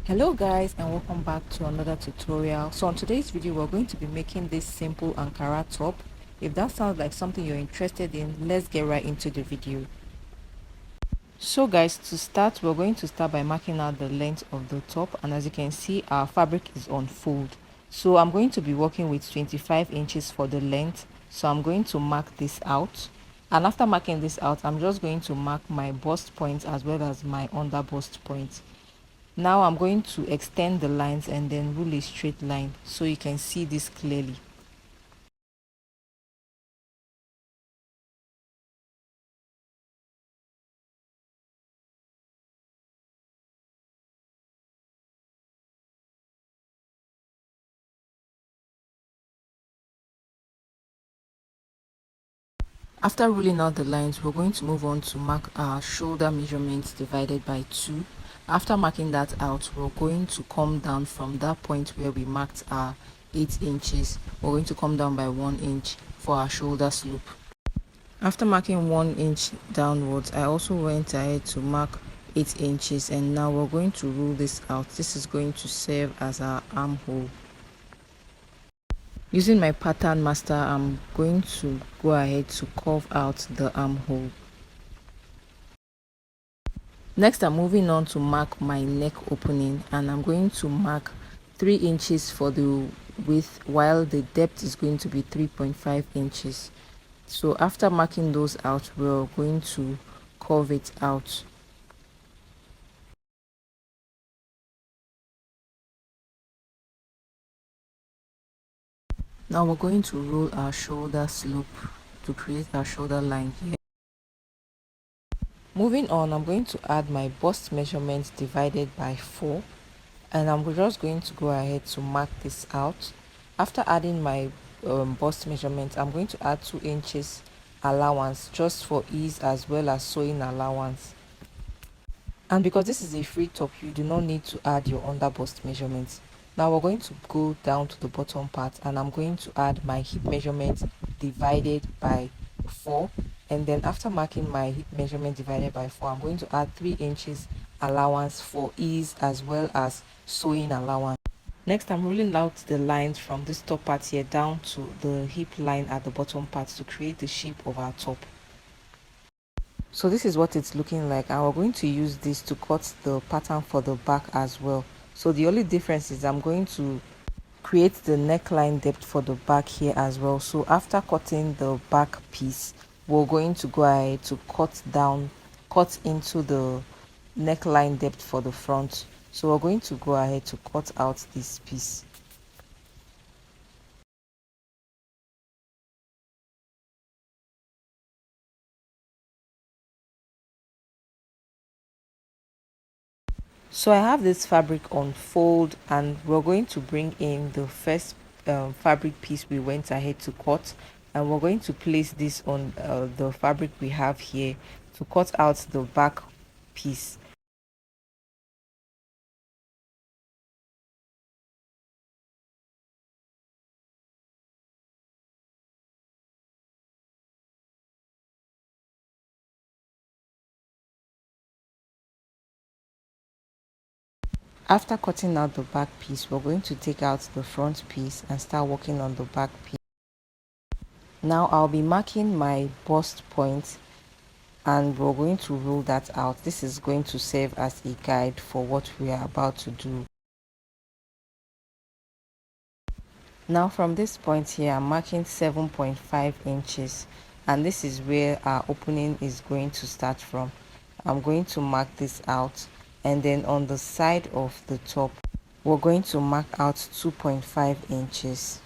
Hello guys, and welcome back to another tutorial. So on today's video we're going to be making this simple Ankara top. If that sounds like something you're interested in, let's get right into the video. So guys, to start, we're going to start by marking out the length of the top, and as you can see, our fabric is on fold. So I'm going to be working with 25 inches for the length, so I'm going to mark this out. And after marking this out, I'm just going to mark my bust point as well as my under bust point. Now I'm going to extend the lines and then rule a straight line so you can see this clearly. After ruling out the lines, we're going to move on to mark our shoulder measurements divided by 2. After marking that out, we're going to come down from that point where we marked our 8 inches. We're going to come down by 1 inch for our shoulder slope. After marking 1 inch downwards, I also went ahead to mark 8 inches, and now we're going to rule this out. This is going to serve as our armhole. Using my pattern master, I'm going to go ahead to curve out the armhole. Next, I'm moving on to mark my neck opening, and I'm going to mark 3 inches for the width, while the depth is going to be 3.5 inches. So after marking those out, we're going to curve it out. Now we're going to roll our shoulder slope to create our shoulder line here. Moving on, I'm going to add my bust measurement divided by 4, and I'm just going to go ahead to mark this out. After adding my bust measurement, I'm going to add 2 inches allowance just for ease as well as sewing allowance. And because this is a free top, you do not need to add your under bust measurements. Now we're going to go down to the bottom part, and I'm going to add my hip measurement divided by 4, and then after marking my hip measurement divided by 4, I'm going to add 3 inches allowance for ease as well as sewing allowance. Next, I'm rolling out the lines from this top part here down to the hip line at the bottom part to create the shape of our top. So this is what it's looking like, and we're going to use this to cut the pattern for the back as well. So the only difference is I'm going to create the neckline depth for the back here as well. So after cutting the back piece, we're going to go ahead to cut into the neckline depth for the front. So we're going to go ahead to cut out this piece. So I have this fabric on fold, and we're going to bring in the first fabric piece we went ahead to cut, and we're going to place this on the fabric we have here to cut out the back piece. After cutting out the back piece, we're going to take out the front piece and start working on the back piece. Now I'll be marking my bust point, and we're going to rule that out. This is going to serve as a guide for what we are about to do. Now from this point here, I'm marking 7.5 inches, and this is where our opening is going to start from. I'm going to mark this out, and then on the side of the top, we're going to mark out 2.5 inches.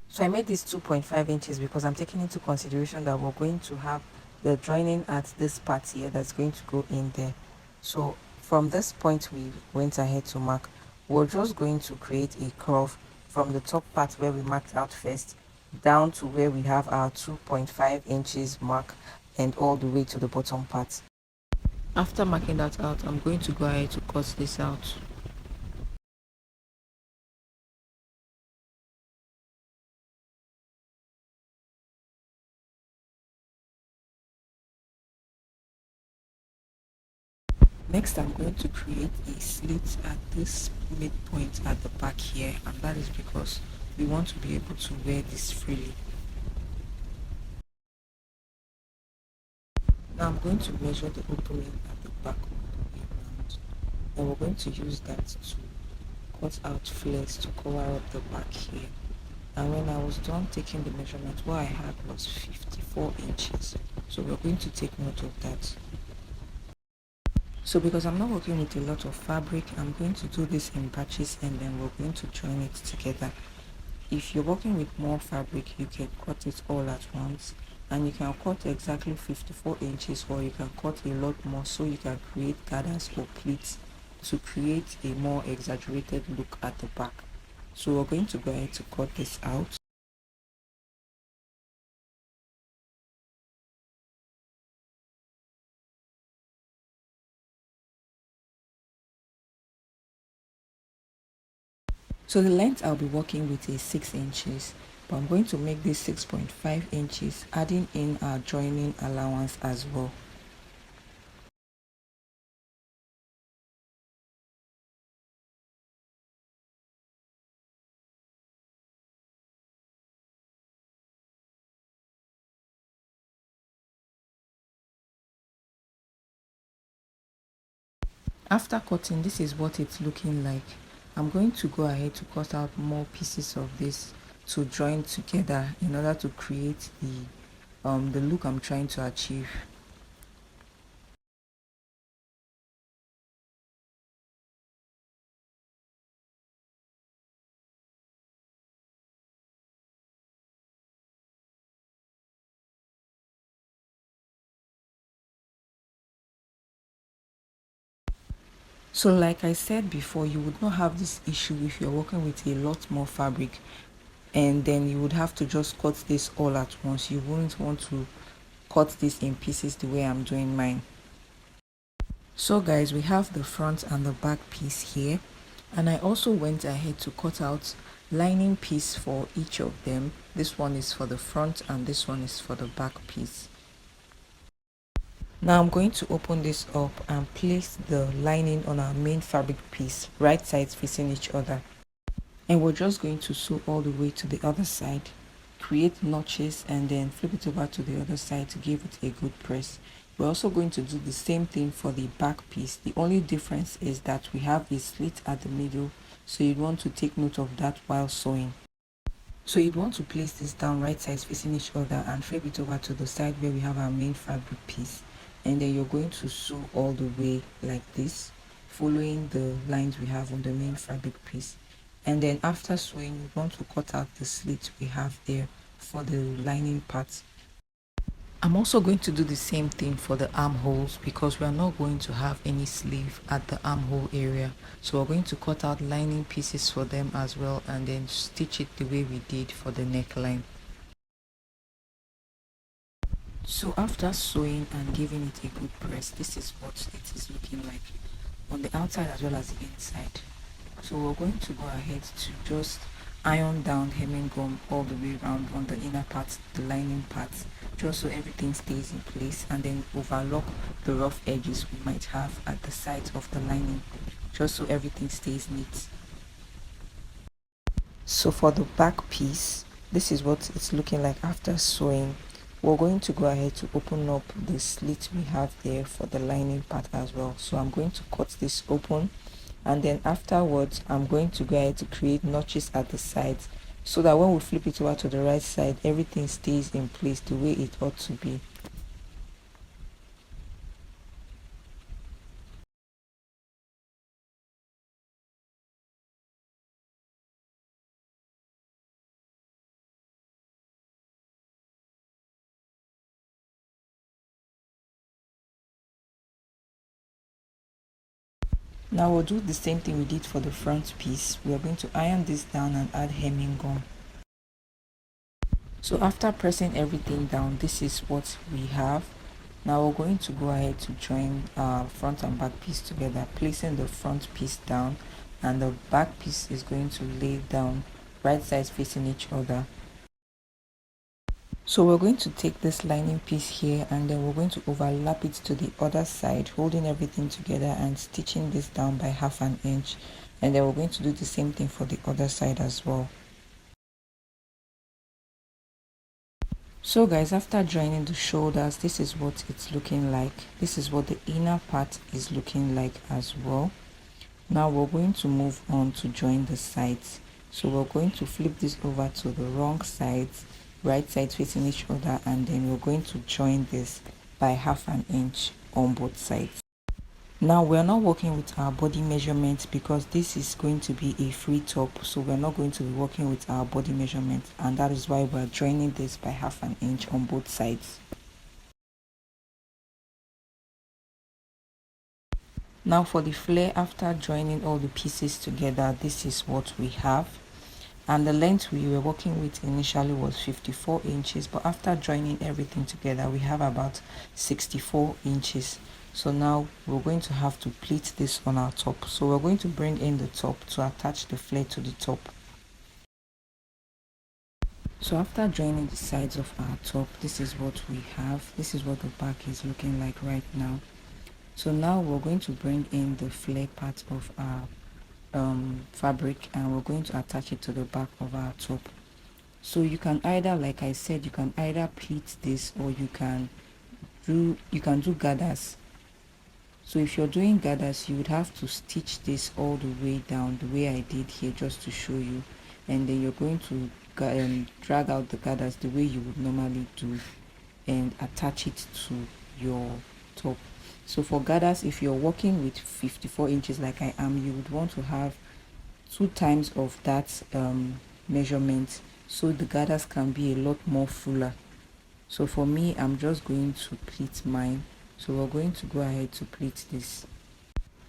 So I made this 2.5 inches because I'm taking into consideration that we're going to have the joining at this part here that's going to go in there. So from this point we went ahead to mark, we're just going to create a curve from the top part where we marked out first down to where we have our 2.5 inches mark and all the way to the bottom part. After marking that out, I'm going to go ahead to cut this out. Next, I'm going to create a slit at this midpoint at the back here, and that is because we want to be able to wear this freely. Now I'm going to measure the opening at the back all the way around, and we're going to use that to cut out flares to cover up the back here. And when I was done taking the measurement, what I had was 54 inches. So we're going to take note of that. So because I'm not working with a lot of fabric, I'm going to do this in batches and then we're going to join it together. If you're working with more fabric, you can cut it all at once, and you can cut exactly 54 inches, or you can cut a lot more so you can create gathers or pleats to create a more exaggerated look at the back. So we're going to go ahead to cut this out. So the length I'll be working with is 6 inches, but I'm going to make this 6.5 inches, adding in our joining allowance as well. After cutting, this is what it's looking like. I'm going to go ahead to cut out more pieces of this to join together in order to create the look I'm trying to achieve. So like I said before, you would not have this issue if you're working with a lot more fabric, and then you would have to just cut this all at once. You wouldn't want to cut this in pieces the way I'm doing mine. So guys, we have the front and the back piece here, and I also went ahead to cut out lining piece for each of them. This one is for the front and this one is for the back piece. Now I'm going to open this up and place the lining on our main fabric piece, right sides facing each other, and we're just going to sew all the way to the other side, create notches, and then flip it over to the other side to give it a good press. We're also going to do the same thing for the back piece. The only difference is that we have a slit at the middle, so you'd want to take note of that while sewing. So you'd want to place this down right sides facing each other and flip it over to the side where we have our main fabric piece, and then you're going to sew all the way like this, following the lines we have on the main fabric piece. And then after sewing, you want to cut out the slit we have there for the lining part. I'm also going to do the same thing for the armholes because we are not going to have any sleeve at the armhole area. So we're going to cut out lining pieces for them as well and then stitch it the way we did for the neckline. So after sewing and giving it a good press, this is what it is looking like on the outside as well as the inside. So we're going to go ahead to just iron down hemming gum all the way around on the inner part, the lining part, just so everything stays in place, and then overlock the rough edges we might have at the sides of the lining, just so everything stays neat. So for the back piece, this is what it's looking like after sewing. We're going to go ahead to open up the slit we have there for the lining part as well. So I'm going to cut this open, and then afterwards I'm going to go ahead to create notches at the sides so that when we flip it over to the right side, everything stays in place the way it ought to be. Now we'll do the same thing we did for the front piece. We are going to iron this down and add hemming gum. So after pressing everything down, this is what we have. Now we're going to go ahead to join our front and back piece together, placing the front piece down and the back piece is going to lay down right sides facing each other. So we're going to take this lining piece here and then we're going to overlap it to the other side, holding everything together and stitching this down by 1/2 inch, and then we're going to do the same thing for the other side as well. So guys, after joining the shoulders, this is what it's looking like. This is what the inner part is looking like as well. Now we're going to move on to join the sides. So we're going to flip this over to the wrong sides, right sides facing each other, and then we're going to join this by 1/2 inch on both sides. Now we're not working with our body measurements because this is going to be a free top, so we're not going to be working with our body measurements, and that is why we're joining this by 1/2 inch on both sides. Now for the flare, after joining all the pieces together, this is what we have. And the length we were working with initially was 54 inches, but after joining everything together we have about 64 inches. So now we're going to have to pleat this on our top. So we're going to bring in the top to attach the flare to the top. So after joining the sides of our top, this is what we have. This is what the back is looking like right now. So now we're going to bring in the flare part of our fabric and we're going to attach it to the back of our top. So you can either, like I said, you can either pleat this or you can do gathers. So if you're doing gathers, you would have to stitch this all the way down the way I did here, just to show you, and then you're going to drag out the gathers the way you would normally do and attach it to your top. So for gathers, if you're working with 54 inches like I am, you would want to have 2 times of that measurement, so the gathers can be a lot more fuller. So for me, I'm just going to pleat mine. So we're going to go ahead to pleat this.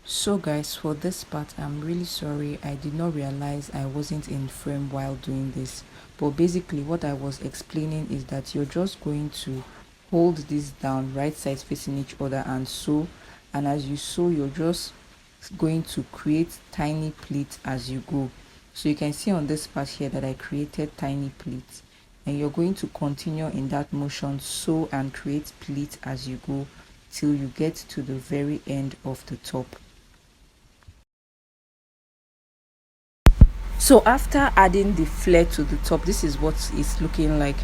So guys, for this part, I'm really sorry, I did not realize I wasn't in frame while doing this. But basically what I was explaining is that you're just going to hold this down, right sides facing each other, and sew. And as you sew, you're just going to create tiny pleats as you go. So you can see on this part here that I created tiny pleats, and you're going to continue in that motion, sew and create pleats as you go till you get to the very end of the top. So after adding the flare to the top, this is what it's looking like.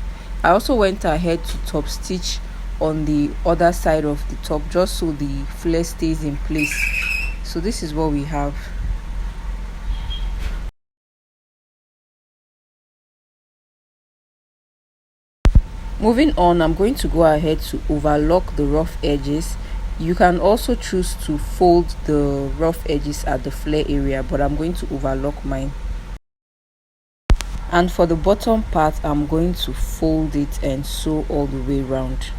I also went ahead to top stitch on the other side of the top just so the flare stays in place. So this is what we have. Moving on, I'm going to go ahead to overlock the rough edges. You can also choose to fold the rough edges at the flare area, but I'm going to overlock mine. And for the bottom part, I'm going to fold it and sew all the way around.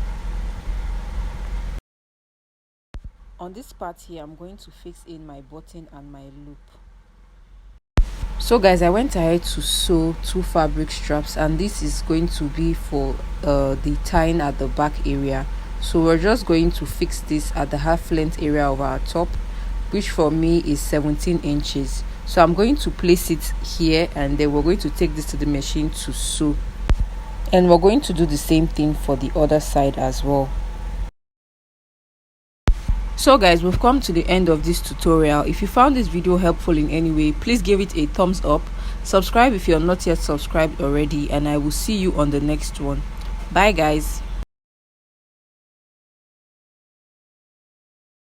On this part here, I'm going to fix in my button and my loop. So guys, I went ahead to sew 2 fabric straps, and this is going to be for the tying at the back area. So we're just going to fix this at the half length area of our top, which for me is 17 inches. So I'm going to place it here, and then we're going to take this to the machine to sew, and we're going to do the same thing for the other side as well. So guys, we've come to the end of this tutorial. If you found this video helpful in any way, please give it a thumbs up, subscribe if you're not yet subscribed already, and I will see you on the next one. Bye guys.